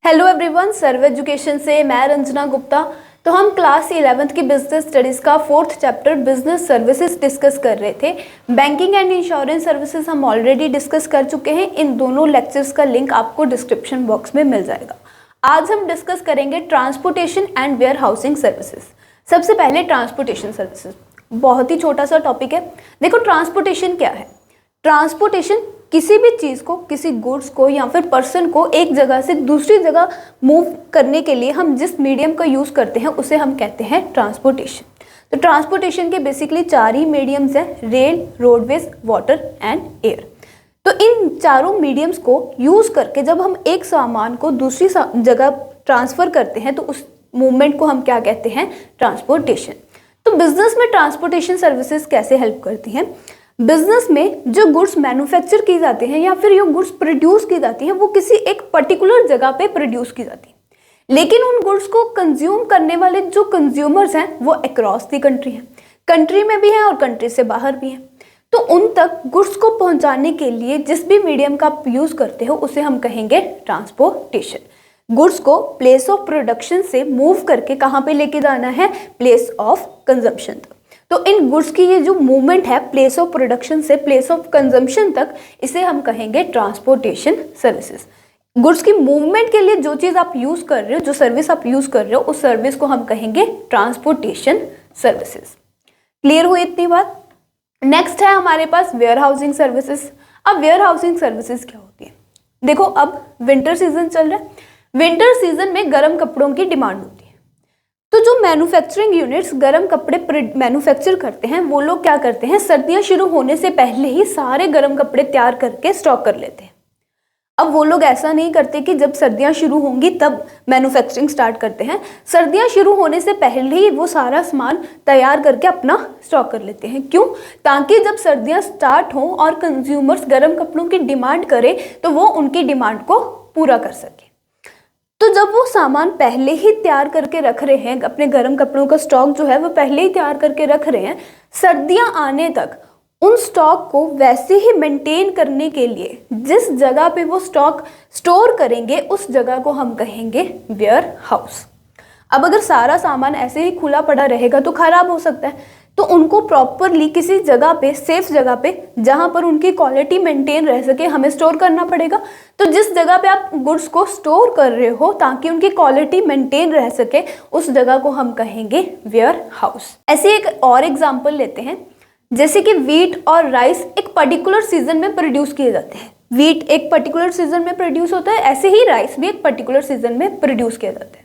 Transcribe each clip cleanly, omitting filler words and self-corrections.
Hello everyone, सर्व education से मैं रंजना गुप्ता। तो हम क्लास 11th की बिजनेस स्टडीज़ का 4th chapter business services discuss कर रहे थे। बैंकिंग एंड इंश्योरेंस सर्विसेज हम ऑलरेडी डिस्कस कर चुके हैं। इन दोनों लेक्चर्स का लिंक आपको डिस्क्रिप्शन बॉक्स में मिल जाएगा। आज हम डिस्कस करेंगे transportation and warehousing services. सबसे पहले ट्रांसपोर्टेशन सर्विसेज, बहुत ही छोटा सा टॉपिक है। देखो, ट्रांसपोर्टेशन क्या है। ट्रांसपोर्टेशन किसी भी चीज़ को, किसी गुड्स को या फिर पर्सन को एक जगह से दूसरी जगह मूव करने के लिए हम जिस मीडियम का यूज़ करते हैं उसे हम कहते हैं ट्रांसपोर्टेशन। तो ट्रांसपोर्टेशन के बेसिकली 4 ही मीडियम्स हैं, rail, roadways, water and air. तो इन चारों मीडियम्स को यूज़ करके जब हम एक सामान को दूसरी जगह ट्रांसफ़र करते हैं तो उस मूवमेंट को हम क्या कहते हैं, ट्रांसपोर्टेशन। तो बिजनेस में ट्रांसपोर्टेशन सर्विसेज कैसे हेल्प करती हैं। बिजनेस में जो गुड्स मैन्युफैक्चर की जाते हैं या फिर जो गुड्स प्रोड्यूस की जाती हैं वो किसी एक पर्टिकुलर जगह पे प्रोड्यूस की जाती है, लेकिन उन गुड्स को कंज्यूम करने वाले जो कंज्यूमर्स हैं वो अक्रॉस द कंट्री हैं, कंट्री में भी हैं और कंट्री से बाहर भी हैं। तो उन तक गुड्स को पहुंचाने के लिए जिस भी मीडियम का आप यूज़ करते हो उसे हम कहेंगे ट्रांसपोर्टेशन। गुड्स को प्लेस ऑफ प्रोडक्शन से मूव करके कहाँ पे लेके जाना है, प्लेस ऑफ कंजम्पशन तक। तो इन गुड्स की ये जो मूवमेंट है प्लेस ऑफ प्रोडक्शन से प्लेस ऑफ कंजम्पशन तक, इसे हम कहेंगे ट्रांसपोर्टेशन सर्विसेज। गुड्स की मूवमेंट के लिए जो चीज़ आप यूज़ कर रहे हो, जो सर्विस आप यूज़ कर रहे हो, उस सर्विस को हम कहेंगे ट्रांसपोर्टेशन सर्विसेज। क्लियर हुई इतनी बात। नेक्स्ट है हमारे पास वेयर हाउसिंग सर्विसेज। अब वेयर हाउसिंग सर्विसेज क्या होती है। देखो, अब विंटर सीजन चल रहा है। विंटर सीजन में गर्म कपड़ों की डिमांड होती है। तो जो मैन्युफैक्चरिंग यूनिट्स गर्म कपड़े मैन्युफैक्चर करते हैं वो लोग क्या करते हैं, सर्दियां शुरू होने से पहले ही सारे गर्म कपड़े तैयार करके स्टॉक कर लेते हैं। अब वो लोग ऐसा नहीं करते कि जब सर्दियां शुरू होंगी तब मैन्युफैक्चरिंग स्टार्ट करते हैं। सर्दियां शुरू होने से पहले ही वो सारा सामान तैयार करके अपना स्टॉक कर लेते हैं। क्यों? ताकि जब सर्दियां स्टार्ट हों और कंज्यूमर्स गर्म कपड़ों की डिमांड करें तो वो उनकी डिमांड को पूरा कर सके। तो जब वो सामान पहले ही तैयार करके रख रहे हैं, अपने गर्म कपड़ों का स्टॉक जो है वो पहले ही तैयार करके रख रहे हैं, सर्दियां आने तक उन स्टॉक को वैसे ही मेंटेन करने के लिए जिस जगह पे वो स्टॉक स्टोर करेंगे उस जगह को हम कहेंगे वेयर हाउस। अब अगर सारा सामान ऐसे ही खुला पड़ा रहेगा तो खराब हो सकता है। तो उनको प्रॉपरली किसी जगह पे, सेफ जगह पे, जहाँ पर उनकी क्वालिटी मेंटेन रह सके, हमें स्टोर करना पड़ेगा। तो जिस जगह पे आप गुड्स को स्टोर कर रहे हो ताकि उनकी क्वालिटी मेंटेन रह सके, उस जगह को हम कहेंगे वेयर हाउस। ऐसे एक और एग्जांपल लेते हैं, जैसे कि वीट और राइस एक पर्टिकुलर सीजन में प्रोड्यूस किए जाते हैं। वीट एक पर्टिकुलर सीजन में प्रोड्यूस होता है, ऐसे ही राइस भी एक पर्टिकुलर सीजन में प्रोड्यूस किया जाता है।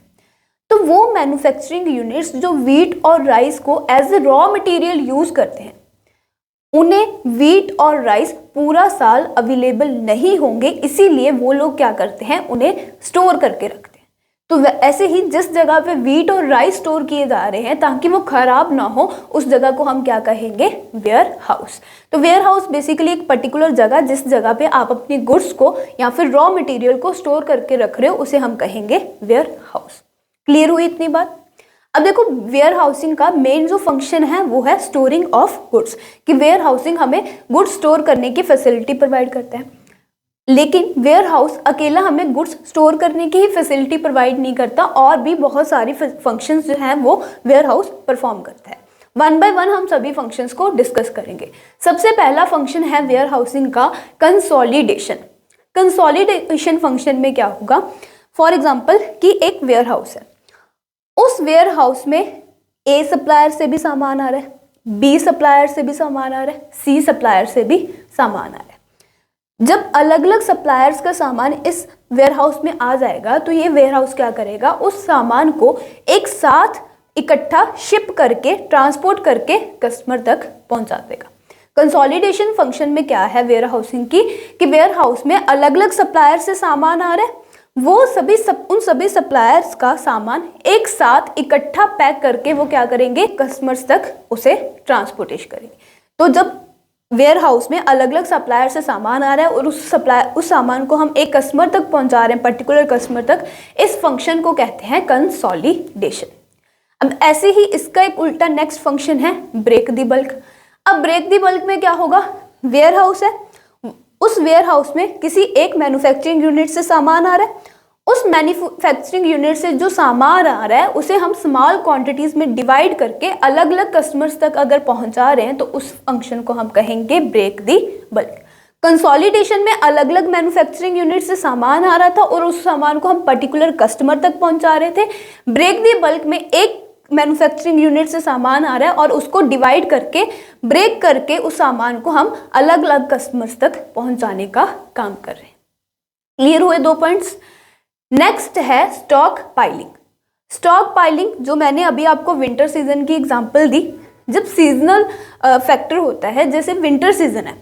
तो वो मैन्युफैक्चरिंग यूनिट्स जो वीट और राइस को as a raw material use करते हैं, उन्हें वीट और राइस पूरा साल अवेलेबल नहीं होंगे, इसीलिए वो लोग क्या करते हैं, उन्हें स्टोर करके रखते हैं। तो ऐसे ही जिस जगह पे वीट और राइस स्टोर किए जा रहे हैं ताकि वो खराब ना हो, उस जगह को हम क्या कहेंगे, वेयर हाउस। तो वेयर हाउस बेसिकली एक पर्टिकुलर जगह, जिस जगह पे आप अपनी गुड्स को या फिर रॉ मटेरियल को स्टोर करके रख रहे हो, उसे हम कहेंगे वेयर हाउस। क्लियर हुई इतनी बात। अब देखो, वेयर हाउसिंग का मेन जो फंक्शन है वो है स्टोरिंग ऑफ गुड्स, कि वेयर हाउसिंग हमें गुड्स स्टोर करने की फैसिलिटी प्रोवाइड करता है। लेकिन वेयर हाउस अकेला हमें गुड्स स्टोर करने की ही फैसिलिटी प्रोवाइड नहीं करता, और भी बहुत सारी फंक्शंस जो हैं वो वेयर हाउस परफॉर्म करता है। वन बाय वन हम सभी फंक्शंस को डिस्कस करेंगे। सबसे पहला फंक्शन है वेयर हाउसिंग का कंसोलिडेशन। कंसोलिडेशन फंक्शन में क्या होगा, फॉर एग्जाम्पल कि एक वेयर हाउस है, उस वेयर हाउस में ए सप्लायर से भी सामान आ रहा है, बी सप्लायर से भी सामान आ रहा है, सी सप्लायर से भी सामान आ रहा है। जब अलग अलग सप्लायर्स का सामान इस वेयर हाउस में आ जाएगा तो ये वेयर हाउस क्या करेगा, उस सामान को एक साथ इकट्ठा शिप करके, ट्रांसपोर्ट करके कस्टमर तक पहुंचा देगा। कंसोलिडेशन फंक्शन में क्या है वेयर हाउसिंग की, कि वेयर हाउस में अलग अलग सप्लायर से सामान आ रहा है, वो उन सभी सप्लायर्स का सामान एक साथ इकट्ठा पैक करके वो क्या करेंगे, कस्टमर्स तक उसे ट्रांसपोर्टेशन करेंगे। तो जब वेयर हाउस में अलग अलग सप्लायर से सामान आ रहा है और उस सामान को हम एक कस्टमर तक पहुंचा रहे हैं, पर्टिकुलर कस्टमर तक, इस फंक्शन को कहते हैं कंसोलिडेशन। अब ऐसे ही इसका एक उल्टा नेक्स्ट फंक्शन है ब्रेक द बल्क। अब ब्रेक द बल्क में क्या होगा, वेयर हाउस है, उस वेयर हाउस में किसी एक मैन्युफैक्चरिंग यूनिट से सामान आ रहा है, उस मैन्युफैक्चरिंग यूनिट से जो सामान आ रहा है उसे हम स्मॉल क्वांटिटीज में डिवाइड करके अलग अलग कस्टमर्स तक अगर पहुंचा रहे हैं तो उस फंक्शन को हम कहेंगे ब्रेक दी बल्क। कंसोलिडेशन में अलग अलग मैन्युफैक्चरिंग यूनिट से सामान आ रहा था और उस सामान को हम पर्टिकुलर कस्टमर तक पहुंचा रहे थे। ब्रेक दी बल्क में एक मैन्युफैक्चरिंग यूनिट से सामान आ रहा है और उसको डिवाइड करके ब्रेक करके उस सामान को हम अलग अलग कस्टमर्स तक पहुंचाने का काम कर रहे हैं। क्लियर हुए 2 पॉइंट्स। नेक्स्ट है स्टॉक पाइलिंग। स्टॉक पाइलिंग जो मैंने अभी आपको विंटर सीजन की एग्जांपल दी, जब सीजनल फैक्टर होता है, जैसे विंटर सीजन है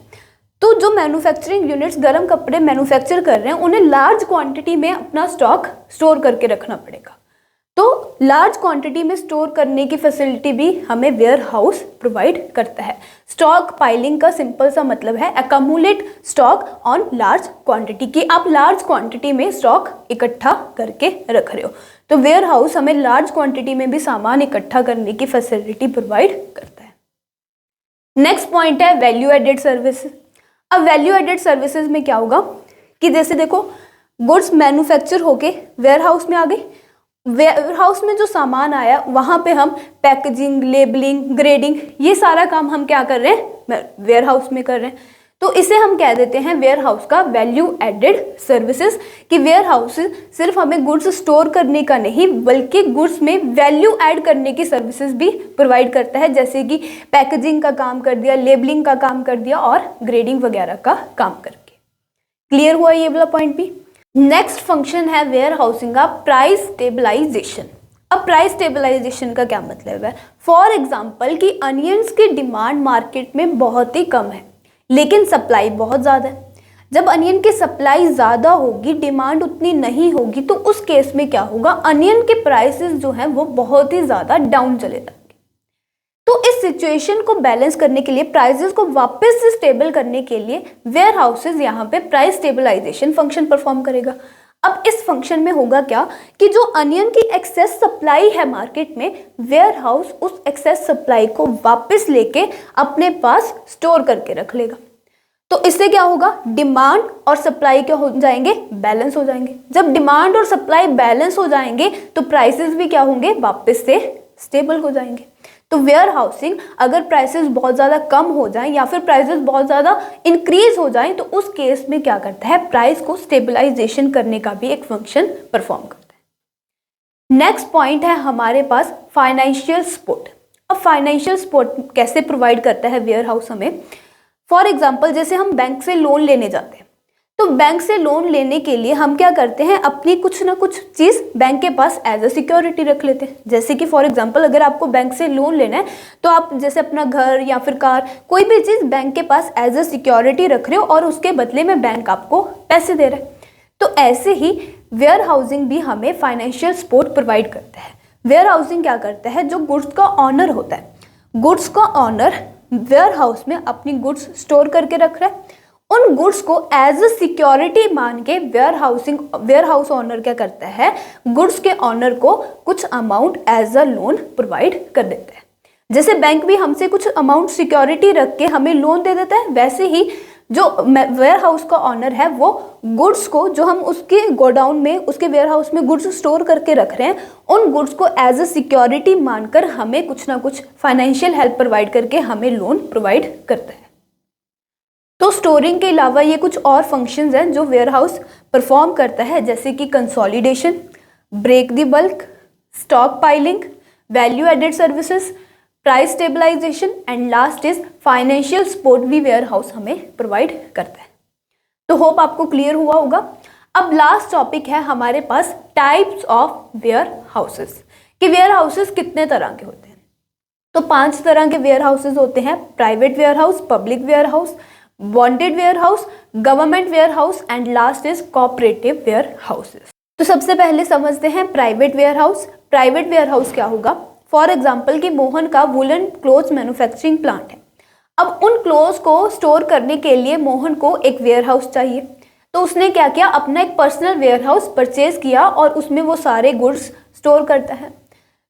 तो जो मैन्युफैक्चरिंग यूनिट्स गर्म कपड़े मैन्युफैक्चर कर रहे हैं उन्हें लार्ज क्वांटिटी में अपना स्टॉक स्टोर करके रखना पड़ेगा। तो लार्ज क्वांटिटी में स्टोर करने की फैसिलिटी भी हमें वेयर हाउस प्रोवाइड करता है। स्टॉक पाइलिंग का सिंपल सा मतलब है अकमुलेट स्टॉक ऑन लार्ज क्वांटिटी, कि आप लार्ज क्वांटिटी में स्टॉक इकट्ठा करके रख रहे हो। तो वेयर हाउस हमें लार्ज क्वांटिटी में भी सामान इकट्ठा करने की फैसिलिटी प्रोवाइड करता है। नेक्स्ट पॉइंट है वैल्यू एडेड सर्विसेज। अब वैल्यू एडेड सर्विसेज में क्या होगा कि जैसे देखो गुड्स मैन्युफैक्चर होके वेयर हाउस में आ गई, वेयर हाउस में जो सामान आया वहाँ पे हम पैकेजिंग, लेबलिंग, ग्रेडिंग, ये सारा काम हम क्या कर रहे हैं, वेयर हाउस में कर रहे हैं। तो इसे हम कह देते हैं वेयर हाउस का वैल्यू एडेड सर्विसेज, कि वेयर हाउस सिर्फ हमें गुड्स स्टोर करने का नहीं बल्कि गुड्स में वैल्यू ऐड करने की सर्विसेज भी प्रोवाइड करता है, जैसे कि पैकेजिंग का काम कर दिया, लेबलिंग का काम कर दिया और ग्रेडिंग वगैरह का काम करके। क्लियर हुआ ये वाला पॉइंट भी। नेक्स्ट फंक्शन है वेयर हाउसिंग का प्राइस स्टेबलाइजेशन। अब प्राइस स्टेबलाइजेशन का क्या मतलब है? फॉर एग्जांपल कि अनियंस की डिमांड मार्केट में बहुत ही कम है लेकिन सप्लाई बहुत ज़्यादा है। जब अनियन की सप्लाई ज़्यादा होगी, डिमांड उतनी नहीं होगी, तो उस केस में क्या होगा, अनियन के प्राइसेस जो हैं वो बहुत ही ज़्यादा डाउन चले जाएंगे। तो इस सिचुएशन को बैलेंस करने के लिए, प्राइसेस को वापस से स्टेबल करने के लिए वेयर हाउसेज यहाँ पे प्राइस स्टेबलाइजेशन फंक्शन परफॉर्म करेगा। अब इस फंक्शन में होगा क्या कि जो अनियन की एक्सेस सप्लाई है मार्केट में, वेयर हाउस उस एक्सेस सप्लाई को वापस लेके अपने पास स्टोर करके रख लेगा। तो इससे क्या होगा, डिमांड और सप्लाई क्या हो जाएंगे, बैलेंस हो जाएंगे। जब डिमांड और सप्लाई बैलेंस हो जाएंगे तो प्राइसेस भी क्या होंगे, वापस से स्टेबल हो जाएंगे। तो वेयर हाउसिंग अगर प्राइसेस बहुत ज़्यादा कम हो जाएं या फिर प्राइसेस बहुत ज़्यादा इंक्रीज हो जाएं तो उस केस में क्या करता है, प्राइस को स्टेबलाइजेशन करने का भी एक फंक्शन परफॉर्म करता है। नेक्स्ट पॉइंट है हमारे पास फाइनेंशियल सपोर्ट। अब फाइनेंशियल सपोर्ट कैसे प्रोवाइड करता है वेयर हाउस हमें? फॉर एग्जाम्पल जैसे हम बैंक से लोन लेने जाते हैं, तो बैंक से लोन लेने के लिए हम क्या करते हैं, अपनी कुछ ना कुछ चीज़ बैंक के पास एज अ सिक्योरिटी रख लेते हैं। जैसे कि फॉर एग्जांपल अगर आपको बैंक से लोन लेना है तो आप जैसे अपना घर या फिर कार, कोई भी चीज़ बैंक के पास एज अ सिक्योरिटी रख रहे हो और उसके बदले में बैंक आपको पैसे दे रहा है। तो ऐसे ही वेयर हाउसिंग भी हमें फाइनेंशियल सपोर्ट प्रोवाइड करता है। वेयर हाउसिंग क्या करता है, जो गुड्स का ऑनर होता है, गुड्स का ऑनर वेयर हाउस में अपनी गुड्स स्टोर करके रख रहा है, उन गुड्स को एज अ सिक्योरिटी मान के वेयर हाउस ऑनर क्या करता है, गुड्स के ऑनर को कुछ amount as a loan provide कर देता है। जैसे बैंक भी हमसे कुछ अमाउंट सिक्योरिटी रख के हमें लोन दे देता है, वैसे ही जो वेयर हाउस का ऑनर है वो गुड्स को, जो हम उसके गोडाउन में, उसके वेयर हाउस में गुड्स स्टोर करके रख रहे हैं, उन गुड्स को एज अ सिक्योरिटी मानकर हमें कुछ ना कुछ फाइनेंशियल हेल्प प्रोवाइड करके हमें लोन प्रोवाइड करता है। तो स्टोरिंग के अलावा ये कुछ और फंक्शंस हैं जो वेयर हाउस परफॉर्म करता है, जैसे कि consolidation, break the bulk, stockpiling, value added services, price stabilization and last is financial support भी वेयर हाउस हमें प्रोवाइड करता है। तो होप आपको क्लियर हुआ होगा। अब लास्ट टॉपिक है हमारे पास टाइप्स ऑफ वेयर हाउसेस, कि वेयर हाउसेस कितने तरह के होते हैं। तो 5 तरह के वेयर हाउसेस होते हैं: private warehouse, public warehouse, bonded warehouse, government warehouse and last is cooperative warehouses. तो सबसे पहले समझते हैं private warehouse. Private warehouse क्या होगा? फॉर एग्जाम्पल कि मोहन का वुलन क्लोथ्स मैन्युफैक्चरिंग प्लांट है। अब उन क्लोथ्स को स्टोर करने के लिए मोहन को एक वेयर हाउस चाहिए, तो उसने क्या किया, अपना एक पर्सनल वेयर हाउस परचेज किया और उसमें वो सारे गुड्स स्टोर करता है।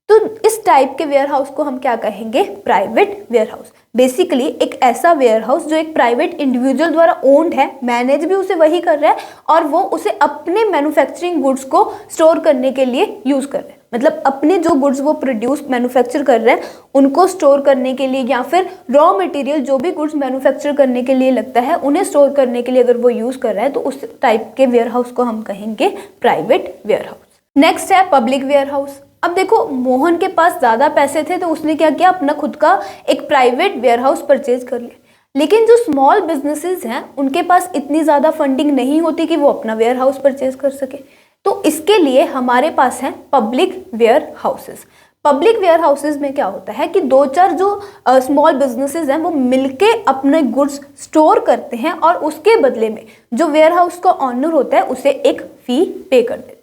तो इस टाइप के वेयर हाउस को हम क्या कहेंगे? Private ware house. बेसिकली एक ऐसा वेयर हाउस जो एक प्राइवेट इंडिविजुअल द्वारा ओन्ड है, मैनेज भी उसे वही कर रहा है और वो उसे अपने मैन्युफैक्चरिंग गुड्स को स्टोर करने के लिए यूज कर रहे हैं। मतलब अपने जो गुड्स वो प्रोड्यूस मैन्युफैक्चर कर रहे हैं उनको स्टोर करने के लिए, या फिर रॉ मटेरियल जो भी गुड्स मैन्युफैक्चर करने के लिए लगता है उन्हें स्टोर करने के लिए अगर वो यूज कर रहा है तो उस टाइप के वेयर हाउस को हम कहेंगे प्राइवेट वेयर हाउस। नेक्स्ट है पब्लिक वेयर हाउस। अब देखो, मोहन के पास ज़्यादा पैसे थे तो उसने क्या किया, अपना खुद का एक प्राइवेट वेयर हाउस परचेज कर लिया। लेकिन जो स्मॉल बिजनेसेस हैं उनके पास इतनी ज़्यादा फंडिंग नहीं होती कि वो अपना वेयर हाउस परचेज कर सके, तो इसके लिए हमारे पास हैं public warehouses. Public warehouses में क्या होता है कि दो चार जो स्मॉल बिजनेसेस हैं वो मिलके अपने गुड्स स्टोर करते हैं और उसके बदले में जो वेयर हाउस का ऑनर होता है उसे एक फी पे कर देते हैं।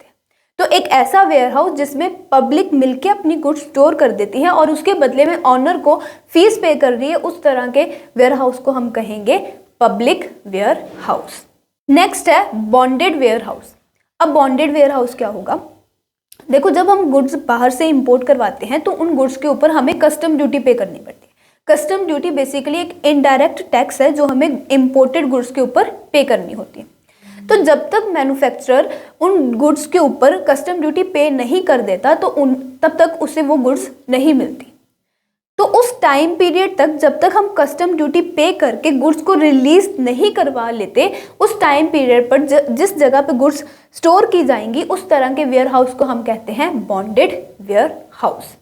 तो एक ऐसा वेयर हाउस जिसमें पब्लिक मिलके अपनी गुड्स स्टोर कर देती है और उसके बदले में ऑनर को फीस पे कर रही है, उस तरह के वेयर हाउस को हम कहेंगे पब्लिक वेयर हाउस। नेक्स्ट है बॉन्डेड वेयर हाउस। अब बॉन्डेड वेयर हाउस क्या होगा, देखो जब हम गुड्स बाहर से इंपोर्ट करवाते हैं तो उन गुड्स के ऊपर हमें कस्टम ड्यूटी पे करनी पड़ती है। कस्टम ड्यूटी बेसिकली एक इनडायरेक्ट टैक्स है जो हमें इंपोर्टेड गुड्स के ऊपर पे करनी होती है। तो जब तक मैन्युफैक्चरर उन गुड्स के ऊपर कस्टम ड्यूटी पे नहीं कर देता तो तब तक उसे वो गुड्स नहीं मिलती। तो उस टाइम पीरियड तक जब तक हम कस्टम ड्यूटी पे करके गुड्स को रिलीज नहीं करवा लेते, उस टाइम पीरियड पर जिस जगह पे गुड्स स्टोर की जाएंगी उस तरह के वेयर हाउस को हम कहते हैं बॉन्डेड वेयर हाउस।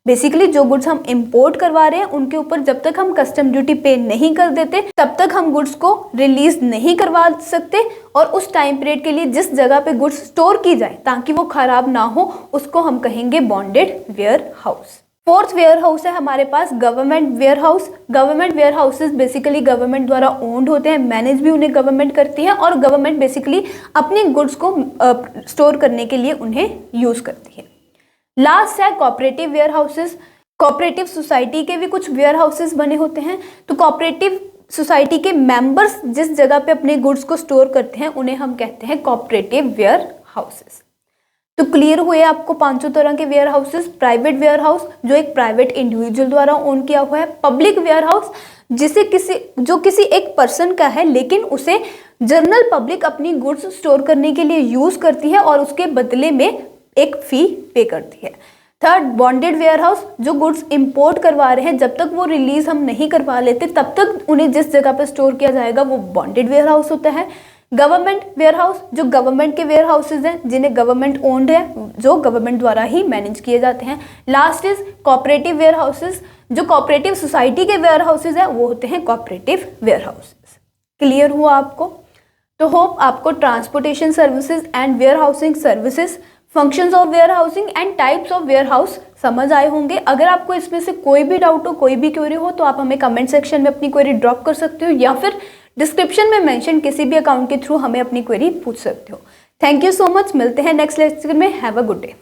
बेसिकली जो गुड्स हम इंपोर्ट करवा रहे हैं उनके ऊपर जब तक हम कस्टम ड्यूटी पे नहीं कर देते तब तक हम गुड्स को रिलीज नहीं करवा सकते, और उस टाइम पीरियड के लिए जिस जगह पे गुड्स स्टोर की जाए ताकि वो खराब ना हो उसको हम कहेंगे bonded warehouse. Fourth warehouse है हमारे पास government warehouse. Government warehouses basically government द्वारा ओन्ड होते हैं, मैनेज भी उन्हें गवर्नमेंट करती है और गवर्नमेंट बेसिकली अपनी गुड्स को स्टोर करने के लिए उन्हें यूज करती है। लास्ट है cooperative warehouses. Cooperative society के भी कुछ वेयर हाउसेस बने होते हैं। तो कोऑपरेटिव सोसाइटी के मेंबर्स जिस जगह पे अपने गुड्स को स्टोर करते हैं उन्हें हम कहते हैं कोऑपरेटिव वेयर हाउसेस। तो क्लियर हुए आपको पांचों तरह के warehouses. Private warehouse जो एक प्राइवेट इंडिविजुअल द्वारा ओन किया हुआ है। पब्लिक वेयर हाउस जिसे किसी एक पर्सन का है लेकिन उसे जनरल पब्लिक अपनी गुड्स स्टोर करने के लिए यूज करती है और उसके बदले में एक फी पे करती है। थर्ड बॉन्डेड वेयर हाउस जो गुड्स इंपोर्ट करवा रहे हैं जब तक वो रिलीज हम नहीं करवा लेते तब तक उन्हें जिस जगह पर स्टोर किया जाएगा वो बॉन्डेड वेयर हाउस होता है। गवर्नमेंट वेयर हाउस जो गवर्नमेंट के वेयर हाउसेज हैं जिन्हें गवर्नमेंट ओन्ड है, जो गवर्नमेंट द्वारा ही मैनेज किए जाते हैं। Last is cooperative warehouses जो कोऑपरेटिव सोसाइटी के वेयर हाउसेज हैं वो होते हैं कोऑपरेटिव वेयर हाउसेज। क्लियर हुआ आपको? तो होप आपको transportation services and warehousing services, functions of warehousing and types of warehouse समझ आए होंगे। अगर आपको इसमें से कोई भी डाउट हो, कोई भी क्वेरी हो तो आप हमें कमेंट सेक्शन में अपनी क्वेरी ड्रॉप कर सकते हो या फिर डिस्क्रिप्शन में मेंशन किसी भी अकाउंट के थ्रू हमें अपनी क्वेरी पूछ सकते हो। Thank you so much. मिलते हैं नेक्स्ट लेक्चर में। Have a good day.